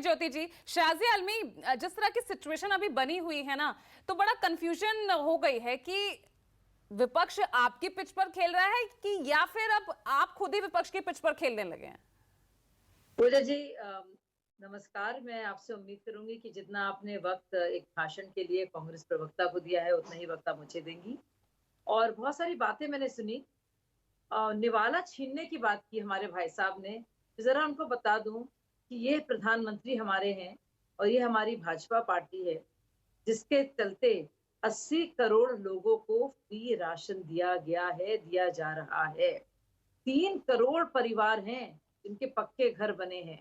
ज्योति जी, शाजिया आलमी, जिस तरह की सिचुएशन अभी बनी हुई है ना, तो बड़ा कंफ्यूजन हो गई है कि विपक्ष आपकी पिच पर खेल रहा है कि या फिर अब आप खुद ही विपक्ष की पिच पर खेलने लगे हैं। पूजा जी, नमस्कार। मैं आपसे उम्मीद करूंगी कि जितना आपने वक्त एक भाषण के लिए कांग्रेस प्रवक्ता को दिया है उतना ही वक्त आप मुझे देंगी। और बहुत सारी बातें मैंने सुनी। निवाला छीनने की बात की हमारे भाई साहब ने। जरा उनको बता दूं कि ये प्रधानमंत्री हमारे हैं और ये हमारी भाजपा पार्टी है, जिसके चलते 80 करोड़ लोगों को फ्री राशन दिया गया है, दिया जा रहा है। 3 करोड़ परिवार हैं जिनके पक्के घर बने हैं।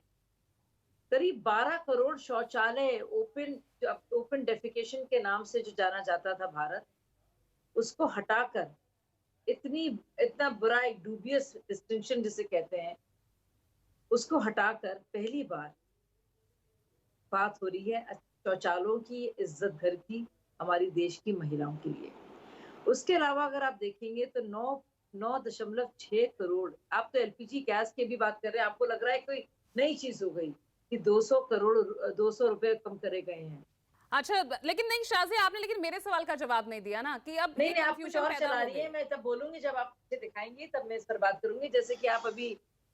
करीब 12 करोड़ शौचालय ओपन डेफिकेशन के नाम से जो जाना जाता था भारत, उसको हटाकर इतना बुरा एक डूबियस डिस्टिंक्शन जिसे कहते हैं, उसको हटाकर पहली बार बात हो रही है शौचालयों की, इज्जत घर की, हमारी देश की महिलाओं के लिए। उसके अलावा अगर आप देखेंगे तो 9.6 करोड़, आप तो एलपीजी गैस की भी बात कर रहे हैं, आपको लग रहा है कोई नई चीज हो गई कि 200 रुपए कम करे गए हैं। अच्छा, लेकिन नहीं शाजिया, आपने लेकिन मेरे सवाल का जवाब नहीं दिया ना कि अब नहीं, आप कुछ और चला रही है। मैं तब बोलूंगी जब आप मुझे दिखाएंगी, तब मैं इस पर बात करूंगी। जैसे कि आप अभी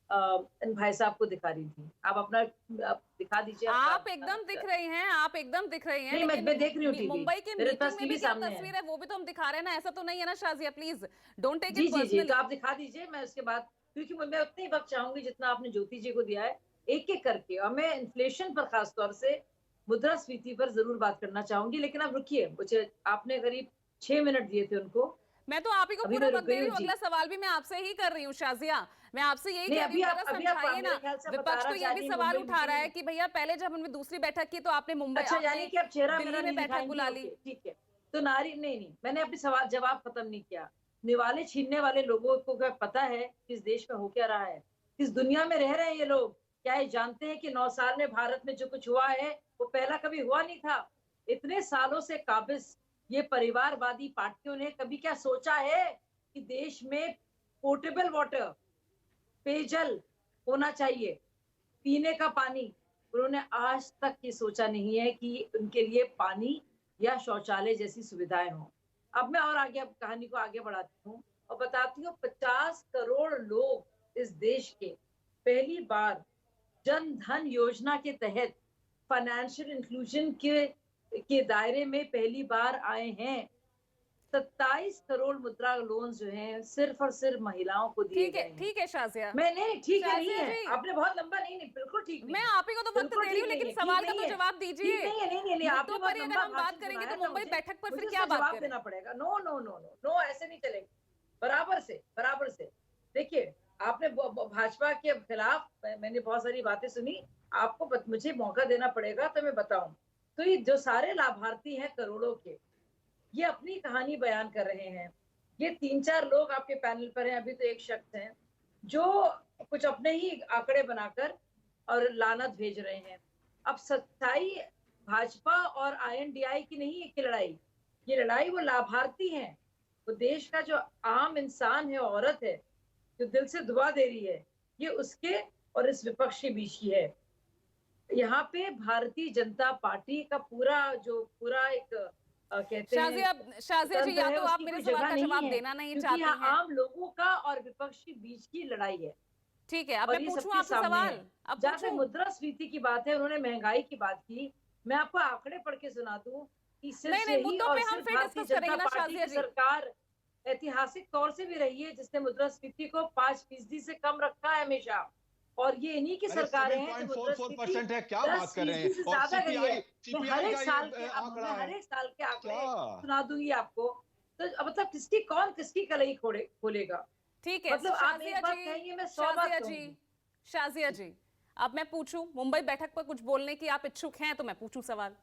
इन भाई साहब को दिखा रही थी, आप दिखा दीजिए। आप एकदम दिख रही हैं, आप एकदम दिख रही हैं। नहीं, मैं देख रही हूँ टीवी। मुंबई के मीटिंग में भी क्या तस्वीर है वो भी तो हम दिखा रहे हैं ना, ऐसा तो नहीं है ना Shazia, please don't take it personally. जी, तो आप दिखा दीजिए। मैं उसके बाद, क्योंकि मैं उतना ही वक्त चाहूंगी जितना आपने ज्योति जी को दिया है, एक एक करके। और मैं इन्फ्लेशन पर, खासतौर से मुद्रास्फीति पर जरूर बात करना चाहूंगी। लेकिन अब रुकिए, मुझे आपने करीब 6 मिनट दिए थे उनको। मैं तो आप ही को पूरा वक्त दे रही हूँ। अगला सवाल भी मैं आपसे ही कर रही हूँ शाजिया। मैं आपसे यही कह रही हूँ, समझाइए ना। विपक्ष तो ये भी सवाल उठा रहा है कि भैया पहले जब हमने दूसरी बैठक की तो आपने मुंबई, अच्छा, यानी कि आप चेहरा मेरा दिल्ली में बैठक बुला ली। ठीक है, तो नहीं, मैंने अपनी सवाल जवाब खत्म नहीं किया। निवाले छीनने वाले लोगों को क्या पता है किस देश में हो क्या रहा है, किस दुनिया में रह रहे हैं ये लोग? क्या ये जानते हैं कि 9 साल में भारत में जो कुछ हुआ है वो पहला कभी हुआ नहीं था? इतने सालों से काबिज ये परिवारवादी पार्टियों ने कभी क्या सोचा है कि देश में पोर्टेबल वाटर, पेयजल होना चाहिए, पीने का पानी? उन्होंने आज तक ये सोचा नहीं है कि उनके लिए पानी या शौचालय जैसी सुविधाएं हों। अब मैं और आगे कहानी को आगे बढ़ाती हूँ और बताती हूँ, 50 करोड़ लोग इस देश के पहली बार जन धन योजना के तहत फाइनेंशियल इंक्लूजन के दायरे में पहली बार आए हैं। 27 करोड़ मुद्रा लोन जो हैं सिर्फ और सिर्फ महिलाओं को दिए गए हैं। ठीक है शाजिया, मैंने ठीक है, नहीं है, आपने बहुत लंबा नहीं, बिल्कुल ठीक नहीं। मैं आप ही को तो वक्त दे रही हूँ, लेकिन सवाल का तो जवाब दीजिए। नहीं, आपने बहुत लंबा हम बात करेंगे तो मुंबई बैठक पर फिर क्या जवाब देना पड़ेगा। नो, ऐसे नहीं चलेगा। बराबर से देखिए, आपने भाजपा के खिलाफ मैंने बहुत सारी बातें सुनी। आपको मुझे मौका देना पड़ेगा तो मैं बताऊं। तो ये जो सारे लाभार्थी हैं करोड़ों के, ये अपनी कहानी बयान कर रहे हैं। ये 3-4 लोग आपके पैनल पर हैं, अभी तो एक शख्स हैं जो कुछ अपने ही आंकड़े बनाकर और लानत भेज रहे हैं। अब सच्चाई भाजपा और आईएनडीआई की नहीं है कि लड़ाई, ये लड़ाई वो लाभार्थी हैं, वो देश का जो आम इंसान है, औरत है जो दिल से दुआ दे रही है, ये उसके और इस विपक्ष के बीच की है। यहाँ पे भारतीय जनता पार्टी का पूरा एक कहते हैं शाजिया जी, या तो आप मेरे सवाल का जवाब देना नहीं चाहती हैं। आम लोगों का और विपक्ष के बीच की लड़ाई है। ठीक है, अब मैं पूछूं आपसे सवाल। अब जहाँ पे मुद्रास्फीति की बात है, उन्होंने महंगाई की बात की, मैं आपको आंकड़े पढ़ के सुना दूं कि सिर्फ यही और सिर्फ भारतीय जनता पार्टी की सरकार ऐतिहासिक तौर से भी रही है जिसने मुद्रास्फीति को 5% से कम रखा है हमेशा। और ये इन्हीं की सरकारें हैं जो मुद्रास्फीति है, क्या बात कर रहे हैं? ज्यादा गई है। मैं हर एक साल के आंकड़े सुना दूंगी आपको। तो मतलब किसकी कलई खोलेगा? ठीक है, मतलब आप एक बात कहेंगे, मैं 100 बात कहूंगी। शाजिया जी, अब मैं पूछूं, मुंबई बैठक पर कुछ बोलने की आप इच्छुक हैं तो मैं पूछूं सवाल।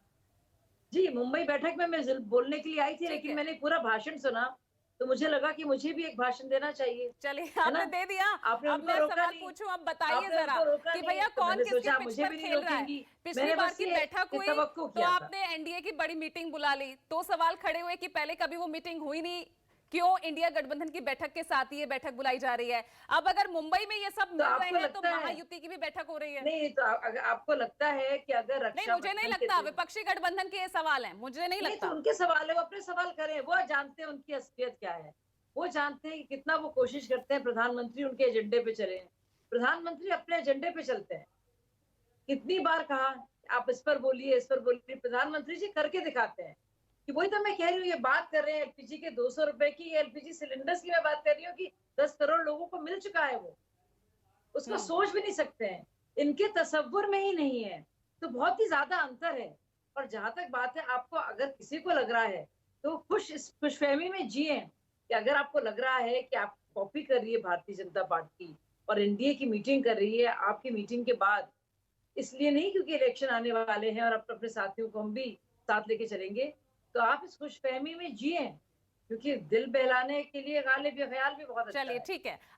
जी, मुंबई बैठक में मैं बोलने के लिए आई थी, लेकिन मैंने पूरा भाषण सुना तो मुझे लगा कि मुझे भी एक भाषण देना चाहिए। चलिए, आपने दे दिया। अब मैं सवाल पूछूं, अब बताइए जरा कि भैया कौन किसके पिच पर खेल रहा है। पिछली बार की बैठक हुई तो आपने एनडीए की बड़ी मीटिंग बुला ली, तो सवाल खड़े हुए कि पहले कभी वो मीटिंग हुई नहीं, क्यों इंडिया गठबंधन की बैठक के साथ ही ये बैठक बुलाई जा रही है? अब अगर मुंबई में ये सब मिल रहे आपको हैं तो लगता है महायुति की भी बैठक हो रही है। नहीं तो अगर आपको लगता है कि अगर नहीं, रक्षा मुझे नहीं बंधन के लगता, दिन विपक्षी गठबंधन के ये सवाल हैं, मुझे नहीं नहीं तो लगता। उनके सवाल है, वो अपने सवाल करें, वो जानते हैं उनकी असलियत क्या है, वो जानते हैं कि कितना वो कोशिश करते हैं प्रधानमंत्री उनके एजेंडे पे चले। प्रधानमंत्री अपने एजेंडे पे चलते हैं। कितनी बार कहा आप इस पर बोलिए, इस पर बोलिए, प्रधानमंत्री जी करके दिखाते हैं। कि वही तो मैं कह रही हूँ, ये बात कर रहे हैं एलपीजी के 200 रुपए की, एलपीजी सिलेंडर्स की मैं बात कर रही हूँ कि 10 करोड़ लोगों को मिल चुका है, वो उसको सोच भी नहीं सकते हैं, इनके तसव्वुर में ही नहीं है। तो बहुत ही ज्यादा अंतर है। और जहां तक बात है, आपको अगर किसी को लग रहा है तो खुशफहमी में जिए कि अगर आपको लग रहा है कि आप कॉपी कर रही है भारतीय जनता पार्टी और एनडीए की मीटिंग कर रही है आपकी मीटिंग के बाद, इसलिए नहीं क्योंकि इलेक्शन आने वाले हैं और अपने साथियों को हम भी साथ लेके चलेंगे, तो आप इस खुशफहमी में जिए, क्योंकि दिल बहलाने के लिए गालिब या ख्याल भी बहुत अच्छा चलिए है। ठीक है।